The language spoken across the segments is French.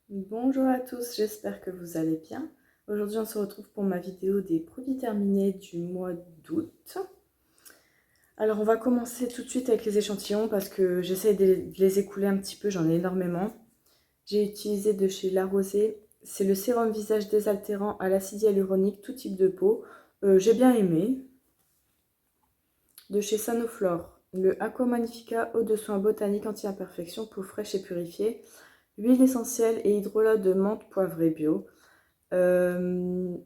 Bonjour à tous, j'espère que vous allez bien. Aujourd'hui on se retrouve pour ma vidéo des produits terminés du mois d'août. Alors on va commencer tout de suite avec les échantillons parce que j'essaie de les écouler un petit peu, j'en ai énormément. J'ai utilisé de chez La Rosée, c'est le sérum visage désaltérant à l'acide hyaluronique, tout type de peau. J'ai bien aimé. De chez Sanoflore, le Aqua Magnifica eau de soin botanique anti-imperfection, peau fraîche et purifiée. Huile essentielle et hydrolat de menthe poivrée bio. Euh,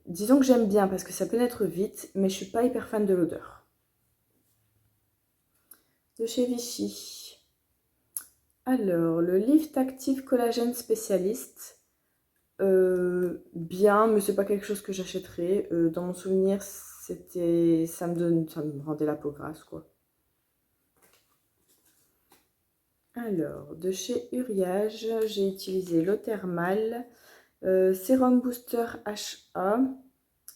Disons que j'aime bien parce que ça pénètre vite, mais je suis pas hyper fan de l'odeur. De chez Vichy. Alors, le Lift Active Collagène Spécialiste. Bien, mais c'est pas quelque chose que j'achèterais. Dans mon souvenir, ça me rendait la peau grasse, quoi. Alors, de chez Uriage, j'ai utilisé l'eau thermale, sérum booster HA,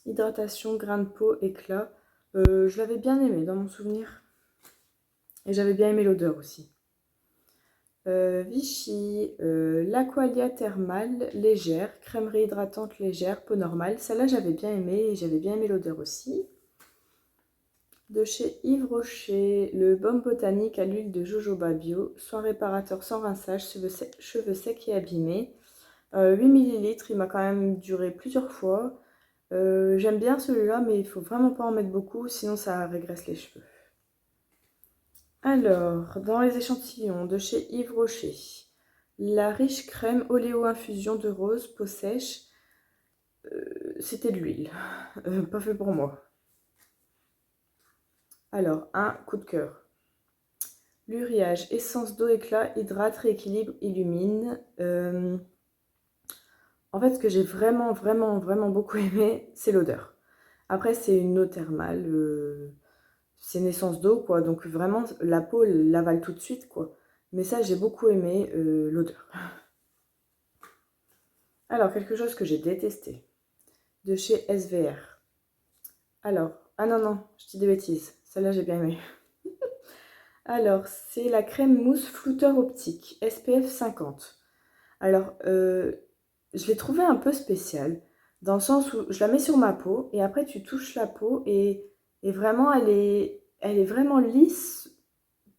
hydratation, grain de peau, éclat. Je l'avais bien aimé dans mon souvenir. Et j'avais bien aimé l'odeur aussi. Vichy, l'Aqualia thermale légère, crème réhydratante légère, peau normale. Celle-là, j'avais bien aimé et j'avais bien aimé l'odeur aussi. De chez Yves Rocher, le baume botanique à l'huile de jojoba bio, soin réparateur sans rinçage, cheveux secs et abîmés. 8 ml, il m'a quand même duré plusieurs fois. J'aime bien celui-là, mais il faut vraiment pas en mettre beaucoup, sinon ça régresse les cheveux. Alors, dans les échantillons de chez Yves Rocher, la riche crème oléo-infusion de rose, peau sèche, c'était de l'huile, pas fait pour moi. Alors, un coup de cœur. L'Uriage, essence d'eau éclat, hydrate, rééquilibre, illumine. En fait, ce que j'ai vraiment beaucoup aimé, c'est l'odeur. Après, c'est une eau thermale, c'est une essence d'eau, quoi. Donc vraiment, la peau l'avale tout de suite, quoi. Mais ça, j'ai beaucoup aimé l'odeur. Alors, quelque chose que j'ai détesté, de chez SVR. Alors, ah non, je dis des bêtises. Celle-là, j'ai bien aimé. Alors, c'est la crème mousse flouteur optique, SPF 50. Alors, je l'ai trouvée un peu spéciale, dans le sens où je la mets sur ma peau, et après tu touches la peau, et vraiment, elle est vraiment lisse,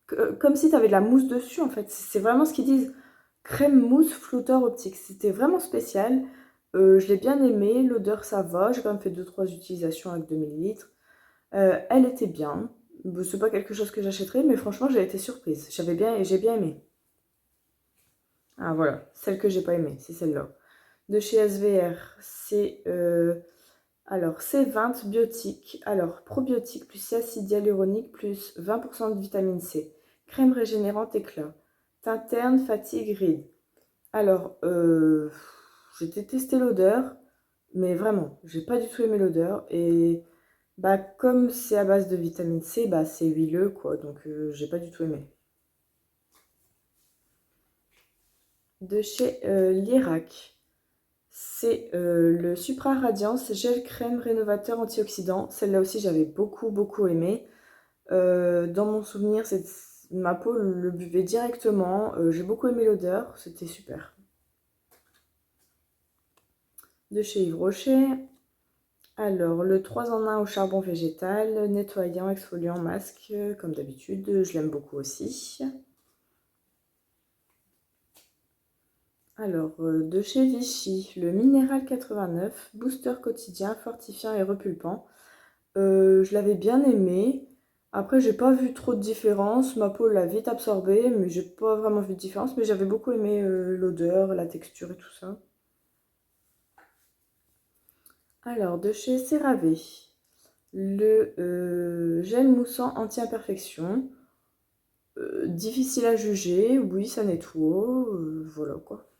comme si tu avais de la mousse dessus, en fait. C'est vraiment ce qu'ils disent, crème mousse flouteur optique. C'était vraiment spécial. Je l'ai bien aimé, l'odeur ça va, j'ai quand même fait 2-3 utilisations avec 2 millilitres. Elle était bien. Bon, c'est pas quelque chose que j'achèterais, mais franchement j'ai été surprise. J'ai bien aimé. Ah voilà, celle que j'ai pas aimée, c'est celle-là. De chez SVR, c'est alors C20 biotique. Alors probiotique plus acide hyaluronique plus 20% de vitamine C. Crème régénérante éclat. Teint terne, fatigue, rides. Alors, j'ai détesté l'odeur, mais vraiment, j'ai pas du tout aimé l'odeur. Et bah, comme c'est à base de vitamine C, bah, c'est huileux, quoi. Donc, j'ai pas du tout aimé. De chez Lirac, c'est le Supra Radiance Gel Crème Rénovateur Antioxydant. Celle-là aussi, j'avais beaucoup aimé. Dans mon souvenir, ma peau le buvait directement. J'ai beaucoup aimé l'odeur, c'était super. De chez Yves Rocher, alors, le 3 en 1 au charbon végétal, nettoyant, exfoliant, masque, comme d'habitude, je l'aime beaucoup aussi. Alors, de chez Vichy, le Minéral 89, booster quotidien, fortifiant et repulpant. Je l'avais bien aimé. Après, j'ai pas vu trop de différence. Ma peau l'a vite absorbé, mais j'ai pas vraiment vu de différence. Mais j'avais beaucoup aimé l'odeur, la texture et tout ça. Alors, de chez CeraVe, le gel moussant anti-imperfection. Difficile à juger, oui, ça nettoie, voilà quoi.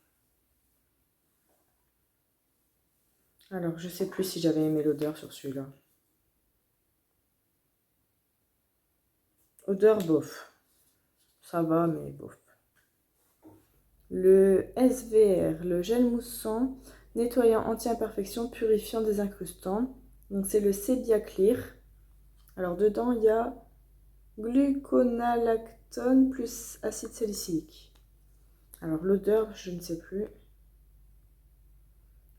Alors, je sais plus si j'avais aimé l'odeur sur celui-là. Odeur bof. Ça va, mais bof. Le SVR, le gel moussant, nettoyant anti-imperfection, purifiant, désincrustant. Donc, c'est le Sebia Clear. Alors, dedans, il y a gluconalactone plus acide salicylique. Alors, l'odeur, je ne sais plus.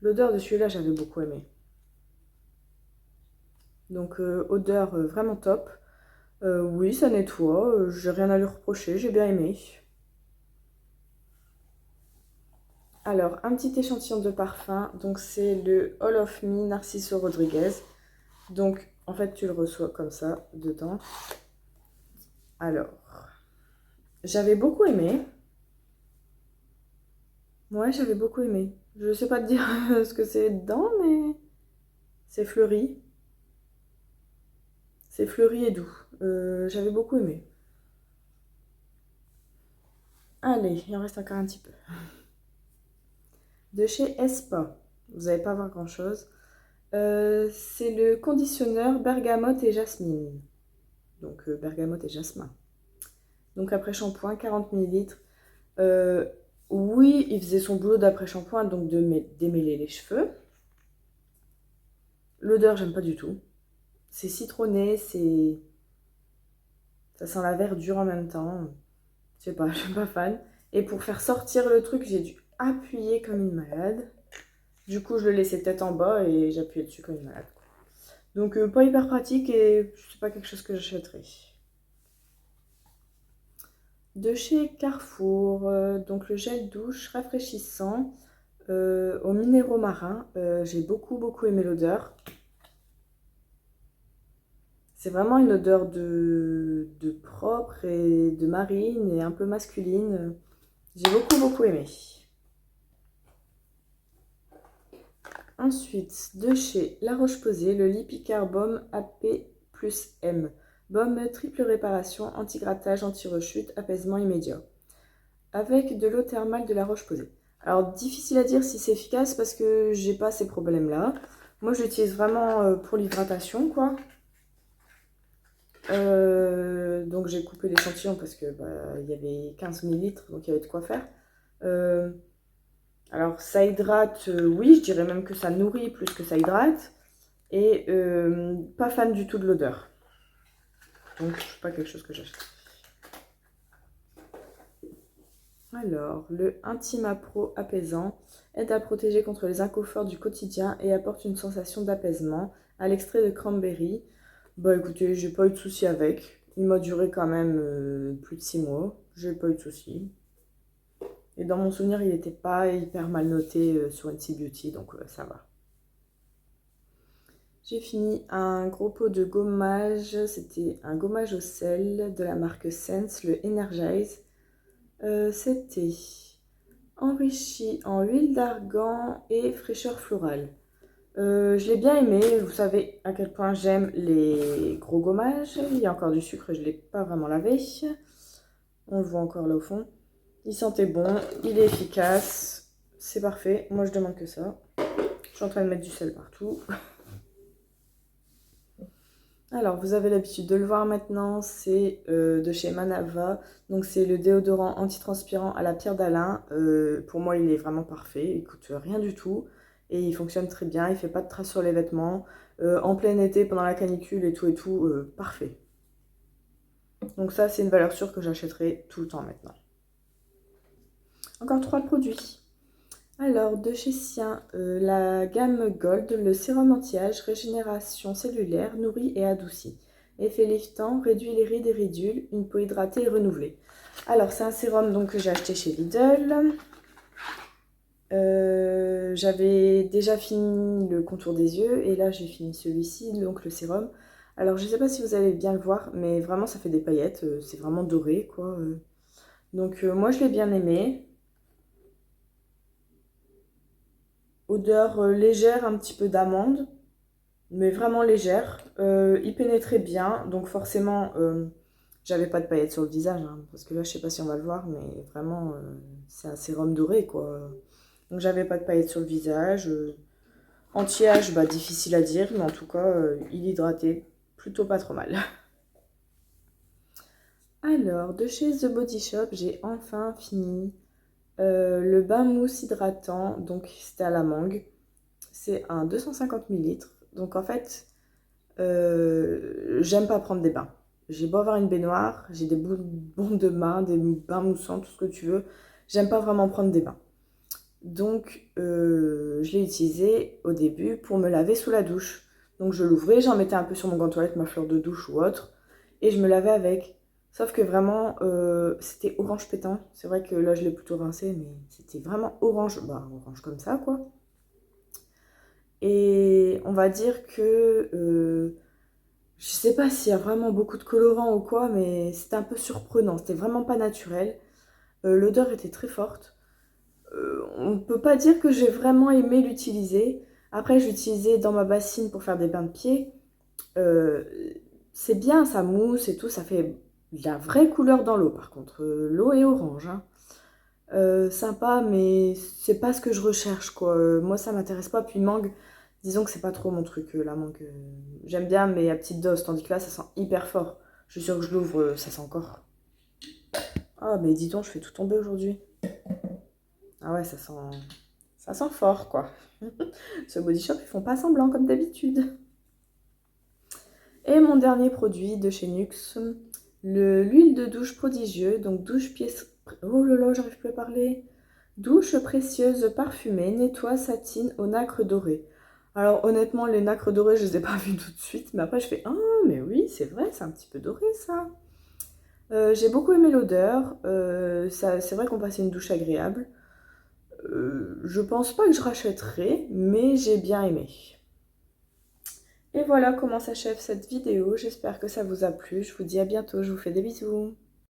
L'odeur de celui-là, j'avais beaucoup aimé. Donc, odeur vraiment top. Oui, ça nettoie, j'ai rien à lui reprocher, j'ai bien aimé. Alors, un petit échantillon de parfum. Donc, c'est le All of Me Narciso Rodriguez. Donc, en fait, tu le reçois comme ça, dedans. Alors, j'avais beaucoup aimé. Ouais, j'avais beaucoup aimé. Je sais pas te dire ce que c'est dedans, mais c'est fleuri. C'est fleuri et doux. J'avais beaucoup aimé. Allez, il en reste encore un petit peu. De chez Espa. Vous n'allez pas voir grand-chose. C'est le conditionneur bergamote et jasmine. Donc, bergamote et jasmin. Donc, après-shampoing, 40 millilitres. Oui, il faisait son boulot d'après-shampoing, donc de démêler les cheveux. L'odeur, j'aime pas du tout. C'est citronné, ça sent la verdure en même temps. Je sais pas, je suis pas fan. Et pour faire sortir le truc, j'ai dû appuyer comme une malade. Du coup, je le laissais tête en bas et j'appuyais dessus comme une malade. Donc, pas hyper pratique et c'est pas quelque chose que j'achèterais. De chez Carrefour, donc le gel douche rafraîchissant aux minéraux marins. J'ai beaucoup aimé l'odeur. C'est vraiment une odeur de propre et de marine et un peu masculine. J'ai beaucoup aimé. Ensuite, de chez La Roche-Posay, le Lipicare Baume AP plus M. Baume triple réparation, anti-grattage, anti-rechute, apaisement immédiat. Avec de l'eau thermale de La Roche-Posay. Alors, difficile à dire si c'est efficace parce que j'ai pas ces problèmes-là. Moi, je l'utilise vraiment pour l'hydratation, quoi. Donc j'ai coupé l'échantillon parce que il y avait 15 millilitres, donc il y avait de quoi faire. Alors ça hydrate, oui, je dirais même que ça nourrit plus que ça hydrate. Et pas fan du tout de l'odeur. Donc c'est pas quelque chose que j'achète. Alors, le Intima Pro apaisant aide à protéger contre les inconforts du quotidien et apporte une sensation d'apaisement à l'extrait de cranberry. Bah écoutez, j'ai pas eu de soucis avec. Il m'a duré quand même plus de 6 mois. J'ai pas eu de soucis. Et dans mon souvenir, il n'était pas hyper mal noté sur NC Beauty, donc ça va. J'ai fini un gros pot de gommage. C'était un gommage au sel de la marque Sense, le Energize. C'était enrichi en huile d'argan et fraîcheur florale. Je l'ai bien aimé, vous savez à quel point j'aime les gros gommages. Il y a encore du sucre, je ne l'ai pas vraiment lavé. On le voit encore là au fond. Il sentait bon, il est efficace, c'est parfait. Moi je demande que ça. Je suis en train de mettre du sel partout. Alors vous avez l'habitude de le voir maintenant, c'est de chez Manava. Donc c'est le déodorant antitranspirant à la pierre d'Alain. Pour moi il est vraiment parfait, il coûte rien du tout. Et il fonctionne très bien, il fait pas de traces sur les vêtements. En plein été, pendant la canicule et tout, parfait. Donc ça, c'est une valeur sûre que j'achèterai tout le temps maintenant. Encore 3 produits. Alors, de chez Sien, la gamme Gold, le sérum anti-âge, régénération cellulaire, nourrit et adoucit. Effet liftant, réduit les rides et ridules, une peau hydratée et renouvelée. Alors, c'est un sérum donc, que j'ai acheté chez Lidl. J'avais déjà fini le contour des yeux et là j'ai fini celui-ci, donc le sérum. Alors je sais pas si vous allez bien le voir, mais vraiment ça fait des paillettes, c'est vraiment doré quoi. Donc moi je l'ai bien aimé. Odeur légère, un petit peu d'amande, mais vraiment légère. Il pénétrait bien, donc forcément j'avais pas de paillettes sur le visage, hein, parce que là je sais pas si on va le voir, mais vraiment c'est un sérum doré quoi. Donc j'avais pas de paillettes sur le visage. Anti-âge, difficile à dire, mais en tout cas, il hydratait plutôt pas trop mal. Alors, de chez The Body Shop, j'ai enfin fini le bain mousse hydratant. Donc, c'était à la mangue. C'est un 250 millilitres. Donc, en fait, j'aime pas prendre des bains. J'ai beau avoir une baignoire, j'ai des bombes de bain, des bains moussants, tout ce que tu veux. J'aime pas vraiment prendre des bains. Donc, je l'ai utilisé au début pour me laver sous la douche. Donc, je l'ouvrais, j'en mettais un peu sur mon gant de toilette, ma fleur de douche ou autre, et je me lavais avec. Sauf que vraiment, c'était orange pétant. C'est vrai que là, je l'ai plutôt rincé, mais c'était vraiment orange. Bah, orange comme ça, quoi. Et on va dire que je sais pas s'il y a vraiment beaucoup de colorants ou quoi, mais c'était un peu surprenant. C'était vraiment pas naturel. L'odeur était très forte. On ne peut pas dire que j'ai vraiment aimé l'utiliser. Après, je l'utilisais dans ma bassine pour faire des bains de pieds. Euh, c'est bien, ça mousse et tout, ça fait de la vraie couleur dans l'eau. Par contre, l'eau est orange, hein. Sympa, mais c'est pas ce que je recherche, quoi. Moi, ça m'intéresse pas. Puis mangue, disons que c'est pas trop mon truc, la mangue. J'aime bien, mais à petite dose, tandis que là, ça sent hyper fort. Je suis sûre que je l'ouvre, ça sent encore. Ah, mais dis donc, je fais tout tomber aujourd'hui. Ah ouais, ça sent fort, quoi. Ce Body Shop, ils font pas semblant comme d'habitude. Et mon dernier produit de chez Nuxe, l'huile de douche prodigieux, donc douche pièce... Oh là là, j'arrive plus à parler. Douche précieuse parfumée, nettoie, satine au nacre doré. Alors honnêtement, les nacres dorés, je les ai pas vus tout de suite, mais après je fais ah mais oui, c'est vrai, c'est un petit peu doré ça. J'ai beaucoup aimé l'odeur, c'est vrai qu'on passait une douche agréable. Je pense pas que je rachèterai, mais j'ai bien aimé. Et voilà comment s'achève cette vidéo, j'espère que ça vous a plu, je vous dis à bientôt, je vous fais des bisous.